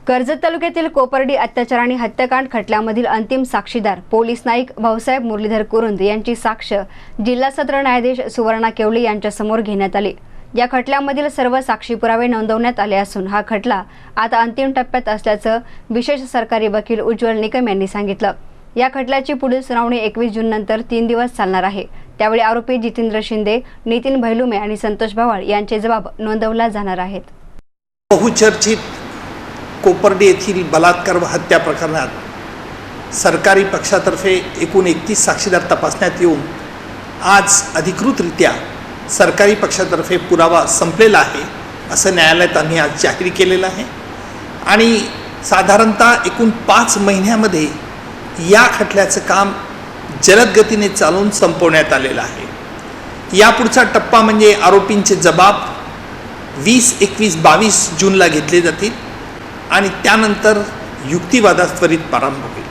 कर्जत तालुक्यातील कोपर्डी अत्याचार आणि हत्याकांड खटल्यामधील अंतिम साक्षीदार पोलीस नाईक भाऊसाहेब मुरलीधर कुरुंद यांची साक्ष जिल्हा सत्र न्यायाधीश सुवर्णा केवले यांच्यासमोर घेण्यात आली। या खटल्यामधील सर्व साक्षी पुरावे नोंदवण्यात आले असून हा खटला आता अंतिम टप्प्यात असल्याचं विशेष सरकारी वकील उज्ज्वल निकम यांनी सांगितलं। या खटल्याची पुढील सुनावणी 21 जून नंतर 3 दिवस चालणार आहे। त्यावेळी आरोपी जितेंद्र शिंदे, नितीन भैलुमे आणि संतोष भवाळ यांचे जबाब नोंदवला जाणार आहेत। बहुचर्चित कोपर्डी येथील बलात्कार व हत्या प्रकरणात सरकारी पक्षातर्फे एकूण 31 साक्षीदार तपासण्यात येऊन आज अधिकृतरित्या सरकारी पक्षातर्फे पुरावा संपलेला आहे असं न्यायालयात आम्ही आज जाहीर केलेलं आहे आणि साधारणतः एकूण 5 महिन्यामध्ये या खटल्याचं काम जलद गतीने चालून संपवण्यात आलेलं आहे। यापुढचा टप्पा म्हणजे आरोपींचे जबाब 20, 21, 22 जूनला घेतले जातील आणि त्यानंतर युक्तिवादास त्वरित प्रारंभ होईल।